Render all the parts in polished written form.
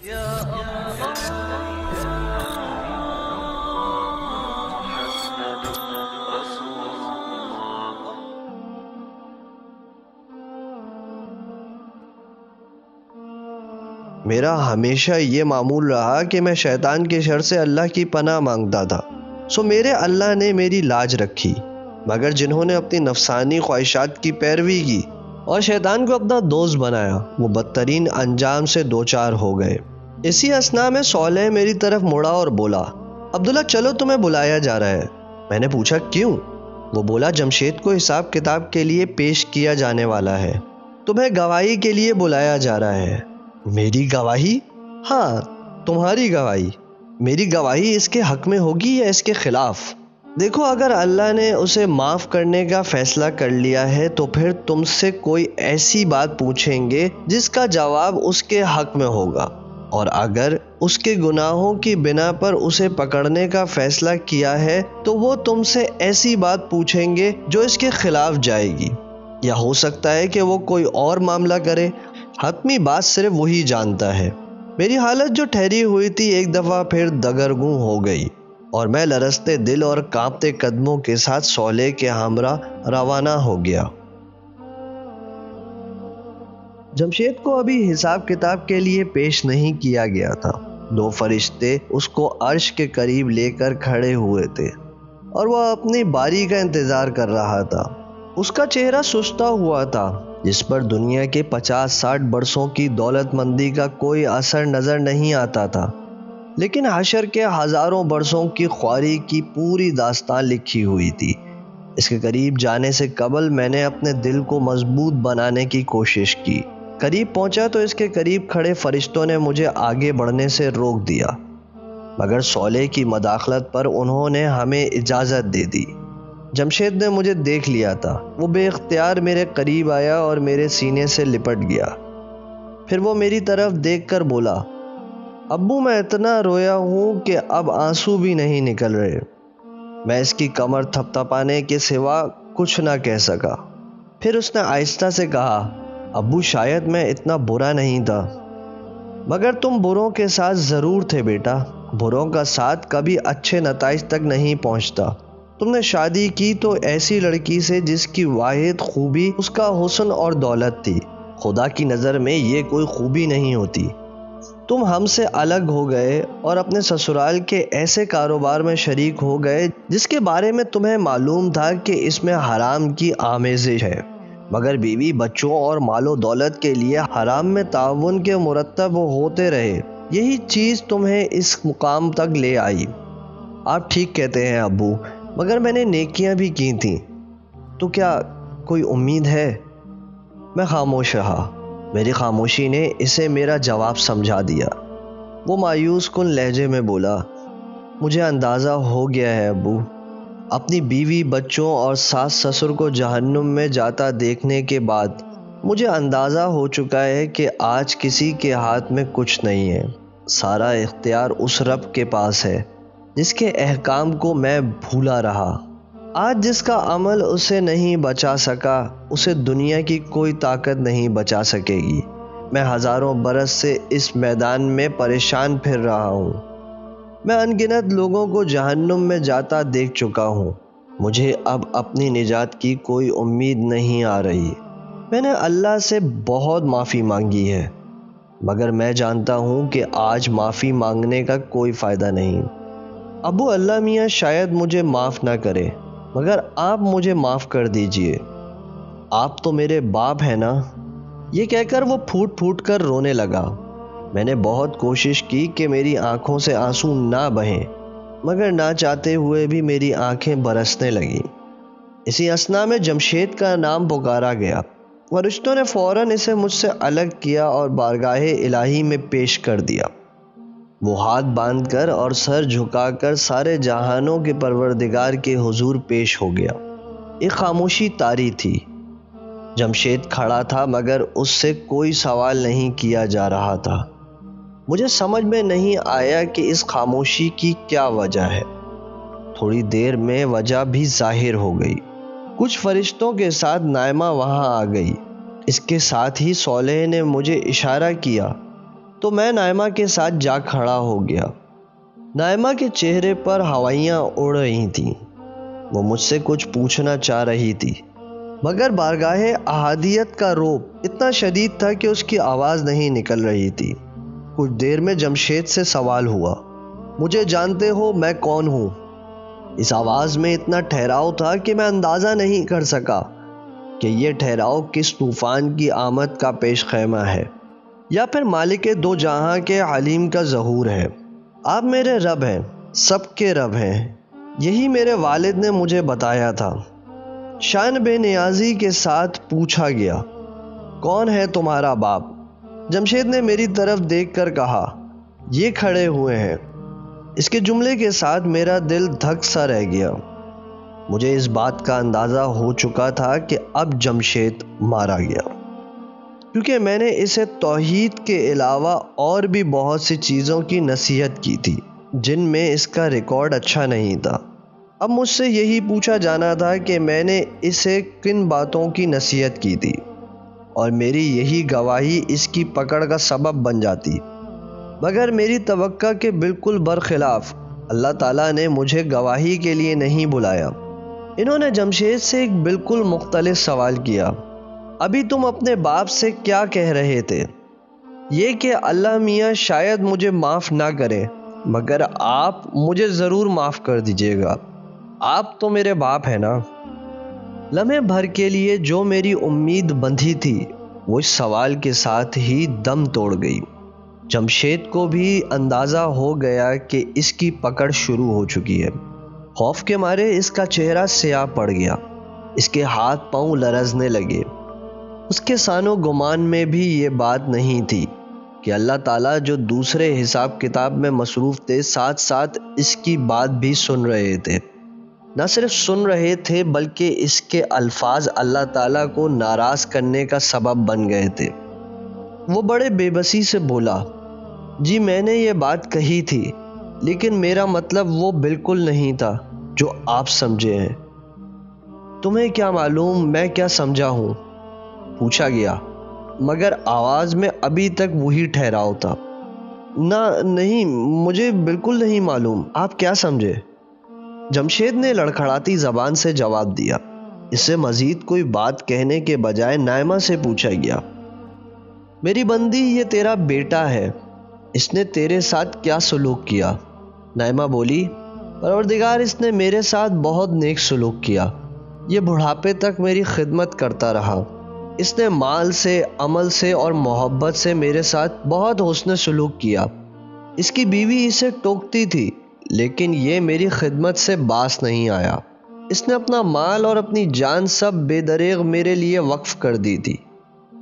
میرا ہمیشہ یہ معمول رہا کہ میں شیطان کے شر سے اللہ کی پناہ مانگتا تھا، سو میرے اللہ نے میری لاج رکھی، مگر جنہوں نے اپنی نفسانی خواہشات کی پیروی کی اور شیطان کو اپنا دوست بنایا، وہ بدترین انجام سے دوچار ہو گئے۔ اسی اثناء میں صالح میری طرف مڑا اور بولا، عبداللہ چلو تمہیں بلایا جا رہا ہے۔ میں نے پوچھا کیوں؟ وہ بولا جمشید کو حساب کتاب کے لیے پیش کیا جانے والا ہے، تمہیں گواہی کے لیے بلایا جا رہا ہے۔ میری گواہی؟ ہاں تمہاری گواہی۔ میری گواہی اس کے حق میں ہوگی یا اس کے خلاف؟ دیکھو اگر اللہ نے اسے معاف کرنے کا فیصلہ کر لیا ہے تو پھر تم سے کوئی ایسی بات پوچھیں گے جس کا جواب اس کے حق میں ہوگا، اور اگر اس کے گناہوں کی بنا پر اسے پکڑنے کا فیصلہ کیا ہے تو وہ تم سے ایسی بات پوچھیں گے جو اس کے خلاف جائے گی، یا ہو سکتا ہے کہ وہ کوئی اور معاملہ کرے۔ حتمی بات صرف وہی جانتا ہے۔ میری حالت جو ٹھہری ہوئی تھی ایک دفعہ پھر دگرگوں ہو گئی، اور میں لرزتے دل اور کانپتے قدموں کے ساتھ صالح کے ہمراہ روانہ ہو گیا۔ جمشید کو ابھی حساب کتاب کے لیے پیش نہیں کیا گیا تھا۔ 2 فرشتے اس کو عرش کے قریب لے کر کھڑے ہوئے تھے اور وہ اپنی باری کا انتظار کر رہا تھا۔ اس کا چہرہ سستا ہوا تھا، جس پر دنیا کے 50-60 برسوں کی دولت مندی کا کوئی اثر نظر نہیں آتا تھا، لیکن حشر کے ہزاروں برسوں کی خواری کی پوری داستان لکھی ہوئی تھی۔ اس کے قریب جانے سے قبل میں نے اپنے دل کو مضبوط بنانے کی کوشش کی۔ قریب پہنچا تو اس کے قریب کھڑے فرشتوں نے مجھے آگے بڑھنے سے روک دیا، مگر صالح کی مداخلت پر انہوں نے ہمیں اجازت دے دی۔ جمشید نے مجھے دیکھ لیا تھا، وہ بے اختیار میرے قریب آیا اور میرے سینے سے لپٹ گیا۔ پھر وہ میری طرف دیکھ کر بولا، ابو میں اتنا رویا ہوں کہ اب آنسو بھی نہیں نکل رہے۔ میں اس کی کمر تھپتھپانے کے سوا کچھ نہ کہہ سکا۔ پھر اس نے آہستہ سے کہا، ابو شاید میں اتنا برا نہیں تھا، مگر تم بروں کے ساتھ ضرور تھے بیٹا۔ بروں کا ساتھ کبھی اچھے نتائج تک نہیں پہنچتا۔ تم نے شادی کی تو ایسی لڑکی سے جس کی واحد خوبی اس کا حسن اور دولت تھی۔ خدا کی نظر میں یہ کوئی خوبی نہیں ہوتی۔ تم ہم سے الگ ہو گئے اور اپنے سسرال کے ایسے کاروبار میں شریک ہو گئے جس کے بارے میں تمہیں معلوم تھا کہ اس میں حرام کی آمیزش ہے، مگر بیوی بچوں اور مال و دولت کے لیے حرام میں تعاون کے مرتب ہوتے رہے۔ یہی چیز تمہیں اس مقام تک لے آئی۔ آپ ٹھیک کہتے ہیں ابو، مگر میں نے نیکیاں بھی کی تھیں، تو کیا کوئی امید ہے؟ میں خاموش رہا۔ میری خاموشی نے اسے میرا جواب سمجھا دیا۔ وہ مایوس کن لہجے میں بولا، مجھے اندازہ ہو گیا ہے ابو۔ اپنی بیوی بچوں اور ساس سسر کو جہنم میں جاتا دیکھنے کے بعد مجھے اندازہ ہو چکا ہے کہ آج کسی کے ہاتھ میں کچھ نہیں ہے۔ سارا اختیار اس رب کے پاس ہے جس کے احکام کو میں بھولا رہا۔ آج جس کا عمل اسے نہیں بچا سکا، اسے دنیا کی کوئی طاقت نہیں بچا سکے گی۔ میں ہزاروں برس سے اس میدان میں پریشان پھر رہا ہوں۔ میں ان گنت لوگوں کو جہنم میں جاتا دیکھ چکا ہوں۔ مجھے اب اپنی نجات کی کوئی امید نہیں آ رہی۔ میں نے اللہ سے بہت معافی مانگی ہے، مگر میں جانتا ہوں کہ آج معافی مانگنے کا کوئی فائدہ نہیں۔ ابو اللہ میاں شاید مجھے معاف نہ کرے، مگر آپ مجھے معاف کر دیجئے۔ آپ تو میرے باپ ہیں نا۔ یہ کہہ کر وہ پھوٹ پھوٹ کر رونے لگا۔ میں نے بہت کوشش کی کہ میری آنکھوں سے آنسو نہ بہیں، مگر نہ چاہتے ہوئے بھی میری آنکھیں برسنے لگیں۔ اسی اثناء میں جمشید کا نام پکارا گیا۔ فرشتوں نے فوراً اسے مجھ سے الگ کیا اور بارگاہ الہی میں پیش کر دیا۔ وہ ہاتھ باندھ کر اور سر جھکا کر سارے جہانوں کے پروردگار کے حضور پیش ہو گیا۔ ایک خاموشی طاری تھی۔ جمشید کھڑا تھا مگر اس سے کوئی سوال نہیں کیا جا رہا تھا۔ مجھے سمجھ میں نہیں آیا کہ اس خاموشی کی کیا وجہ ہے۔ تھوڑی دیر میں وجہ بھی ظاہر ہو گئی۔ کچھ فرشتوں کے ساتھ نائمہ وہاں آ گئی۔ اس کے ساتھ ہی صالح نے مجھے اشارہ کیا تو میں نائمہ کے ساتھ جا کھڑا ہو گیا۔ نائمہ کے چہرے پر ہوائیاں اڑ رہی تھیں۔ وہ مجھ سے کچھ پوچھنا چاہ رہی تھی، مگر بارگاہ احادیت کا رعب اتنا شدید تھا کہ اس کی آواز نہیں نکل رہی تھی۔ کچھ دیر میں جمشید سے سوال ہوا، مجھے جانتے ہو میں کون ہوں؟ اس آواز میں اتنا ٹھہراؤ تھا کہ میں اندازہ نہیں کر سکا کہ یہ ٹھہراؤ کس طوفان کی آمد کا پیش خیمہ ہے یا پھر مالک دو جہاں کے علیم کا ظہور ہے۔ آپ میرے رب ہیں، سب کے رب ہیں، یہی میرے والد نے مجھے بتایا تھا۔ شان بے نیازی کے ساتھ پوچھا گیا، کون ہے تمہارا باپ؟ جمشید نے میری طرف دیکھ کر کہا، یہ کھڑے ہوئے ہیں۔ اس کے جملے کے ساتھ میرا دل دھک سا رہ گیا۔ مجھے اس بات کا اندازہ ہو چکا تھا کہ اب جمشید مارا گیا، کیونکہ میں نے اسے توحید کے علاوہ اور بھی بہت سی چیزوں کی نصیحت کی تھی جن میں اس کا ریکارڈ اچھا نہیں تھا۔ اب مجھ سے یہی پوچھا جانا تھا کہ میں نے اسے کن باتوں کی نصیحت کی تھی، اور میری یہی گواہی اس کی پکڑ کا سبب بن جاتی۔ مگر میری توقع کے بالکل برخلاف اللہ تعالیٰ نے مجھے گواہی کے لیے نہیں بلایا۔ انہوں نے جمشید سے ایک بالکل مختلف سوال کیا، ابھی تم اپنے باپ سے کیا کہہ رہے تھے؟ یہ کہ اللہ میاں شاید مجھے معاف نہ کرے، مگر آپ مجھے ضرور معاف کر دیجیے گا، آپ تو میرے باپ ہیں نا۔ لمحے بھر کے لیے جو میری امید بندھی تھی وہ اس سوال کے ساتھ ہی دم توڑ گئی۔ جمشید کو بھی اندازہ ہو گیا کہ اس کی پکڑ شروع ہو چکی ہے۔ خوف کے مارے اس کا چہرہ سیاہ پڑ گیا، اس کے ہاتھ پاؤں لرزنے لگے۔ اس کے سان و گمان میں بھی یہ بات نہیں تھی کہ اللہ تعالیٰ جو دوسرے حساب کتاب میں مصروف تھے ساتھ ساتھ اس کی بات بھی سن رہے تھے۔ نہ صرف سن رہے تھے بلکہ اس کے الفاظ اللہ تعالیٰ کو ناراض کرنے کا سبب بن گئے تھے۔ وہ بڑے بے بسی سے بولا، جی میں نے یہ بات کہی تھی، لیکن میرا مطلب وہ بالکل نہیں تھا جو آپ سمجھے ہیں۔ تمہیں کیا معلوم میں کیا سمجھا ہوں؟ پوچھا گیا، مگر آواز میں ابھی تک وہی ٹھہراؤ تھا۔ نہیں، مجھے بالکل نہیں معلوم، آپ کیا سمجھے؟ جمشید نے لڑکھڑاتی زبان سے جواب دیا۔ اس سے مزید کوئی بات کہنے کے بجائے نائمہ سے پوچھا گیا، میری بندی یہ تیرا بیٹا ہے، اس نے تیرے ساتھ کیا سلوک کیا؟ نائمہ بولی، پروردگار اس نے میرے ساتھ بہت نیک سلوک کیا، یہ بڑھاپے تک میری خدمت کرتا رہا، اس نے مال سے، عمل سے اور محبت سے میرے ساتھ بہت حسن سلوک کیا۔ اس کی بیوی اسے ٹوکتی تھی لیکن یہ میری خدمت سے باز نہیں آیا، اس نے اپنا مال اور اپنی جان سب بے دریغ میرے لیے وقف کر دی تھی۔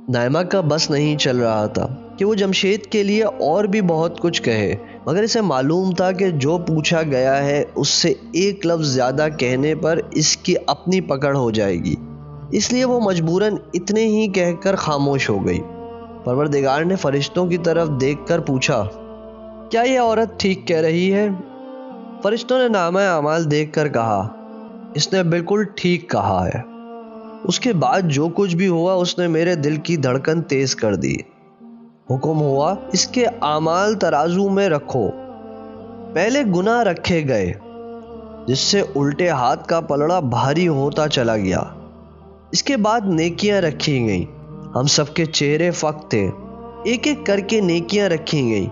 نائمہ کا بس نہیں چل رہا تھا کہ وہ جمشید کے لیے اور بھی بہت کچھ کہے، مگر اسے معلوم تھا کہ جو پوچھا گیا ہے اس سے ایک لفظ زیادہ کہنے پر اس کی اپنی پکڑ ہو جائے گی، اس لیے وہ مجبوراً اتنے ہی کہہ کر خاموش ہو گئی۔ پروردگار نے فرشتوں کی طرف دیکھ کر پوچھا، کیا یہ عورت ٹھیک کہہ رہی ہے؟ فرشتوں نے نامہ اعمال دیکھ کر کہا، اس نے بالکل ٹھیک کہا ہے۔ اس کے بعد جو کچھ بھی ہوا اس نے میرے دل کی دھڑکن تیز کر دی۔ حکم ہوا، اس کے اعمال ترازو میں رکھو۔ پہلے گناہ رکھے گئے جس سے الٹے ہاتھ کا پلڑا بھاری ہوتا چلا گیا، اس کے بعد نیکیاں رکھی گئیں۔ ہم سب کے چہرے فق تھے، ایک ایک کر کے نیکیاں رکھی گئیں،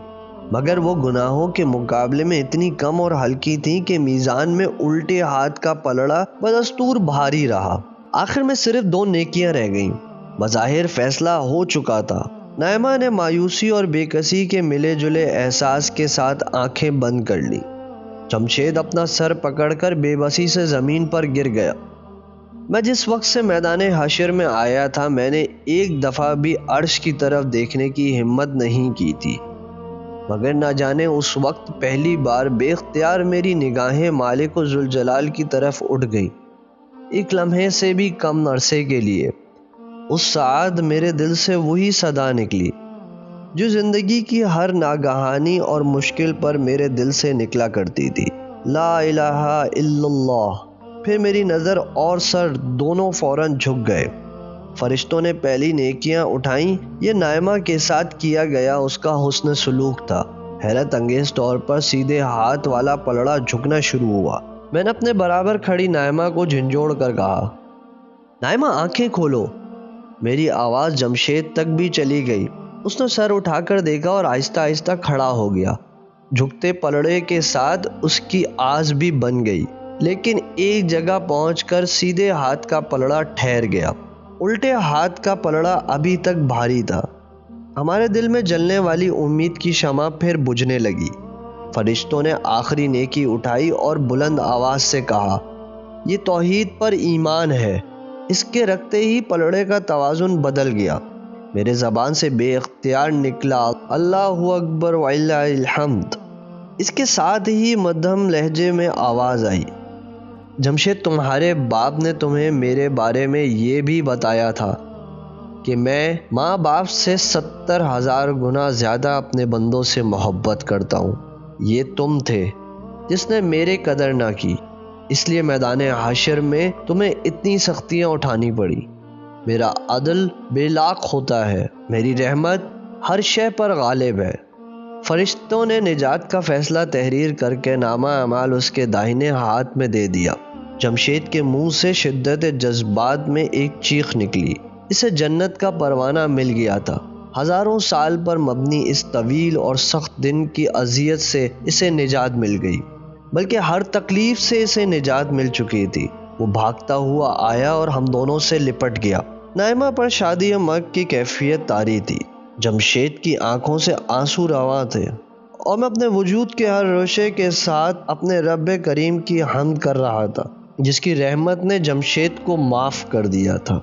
مگر وہ گناہوں کے مقابلے میں اتنی کم اور ہلکی تھیں کہ میزان میں الٹے ہاتھ کا پلڑا بدستور بھاری رہا۔ آخر میں صرف 2 نیکیاں رہ گئیں۔ بظاہر فیصلہ ہو چکا تھا۔ نائمہ نے مایوسی اور بے کسی کے ملے جلے احساس کے ساتھ آنکھیں بند کر لی۔ جمشید اپنا سر پکڑ کر بے بسی سے زمین پر گر گیا۔ میں جس وقت سے میدان حشر میں آیا تھا میں نے ایک دفعہ بھی عرش کی طرف دیکھنے کی ہمت نہیں کی تھی، مگر نہ جانے اس وقت پہلی بار بے اختیار میری نگاہیں مالک ذوالجلال کی طرف اٹھ گئیں۔ ایک لمحے سے بھی کم عرصے کے لیے اس ساعت میرے دل سے وہی صدا نکلی جو زندگی کی ہر ناگہانی اور مشکل پر میرے دل سے نکلا کرتی تھی، لا الہ الا اللہ۔ پھر میری نظر اور سر دونوں فوراً جھک گئے۔ فرشتوں نے پہلی نیکیاں اٹھائیں۔ یہ نائمہ کے ساتھ کیا گیا اس کا حسن سلوک تھا۔ حیرت انگیز طور پر سیدھے ہاتھ والا پلڑا جھکنا شروع ہوا۔ میں نے اپنے برابر کھڑی نائمہ کو جھنجھوڑ کر کہا، نائمہ آنکھیں کھولو۔ میری آواز جمشید تک بھی چلی گئی۔ اس نے سر اٹھا کر دیکھا اور آہستہ آہستہ کھڑا ہو گیا۔ جھکتے پلڑے کے ساتھ اس کی آس بھی بن گئی، لیکن ایک جگہ پہنچ کر سیدھے ہاتھ کا پلڑا ٹھہر گیا۔ الٹے ہاتھ کا پلڑا ابھی تک بھاری تھا۔ ہمارے دل میں جلنے والی امید کی شمع پھر بجھنے لگی۔ فرشتوں نے آخری نیکی اٹھائی اور بلند آواز سے کہا، یہ توحید پر ایمان ہے۔ اس کے رکھتے ہی پلڑے کا توازن بدل گیا۔ میرے زبان سے بے اختیار نکلا، اللہ اکبر وللہ الحمد۔ اس کے ساتھ ہی مدھم لہجے میں آواز آئی، جمشید تمہارے باپ نے تمہیں میرے بارے میں یہ بھی بتایا تھا کہ میں ماں باپ سے 70,000 گنا زیادہ اپنے بندوں سے محبت کرتا ہوں۔ یہ تم تھے جس نے میرے قدر نہ کی، اس لیے میدان حشر میں تمہیں اتنی سختیاں اٹھانی پڑی۔ میرا عدل بے لاک ہوتا ہے، میری رحمت ہر شے پر غالب ہے۔ فرشتوں نے نجات کا فیصلہ تحریر کر کے نامہ اعمال اس کے داہنے ہاتھ میں دے دیا۔ جمشید کے منہ سے شدت جذبات میں ایک چیخ نکلی۔ اسے جنت کا پروانہ مل گیا تھا۔ ہزاروں سال پر مبنی اس طویل اور سخت دن کی اذیت سے اسے نجات مل گئی، بلکہ ہر تکلیف سے اسے نجات مل چکی تھی۔ وہ بھاگتا ہوا آیا اور ہم دونوں سے لپٹ گیا۔ نائمہ پر شادی مرگ کی کیفیت طاری تھی۔ جمشید کی آنکھوں سے آنسو رواں تھے اور میں اپنے وجود کے ہر روشے کے ساتھ اپنے رب کریم کی حمد کر رہا تھا، جس کی رحمت نے جمشید کو معاف کر دیا تھا۔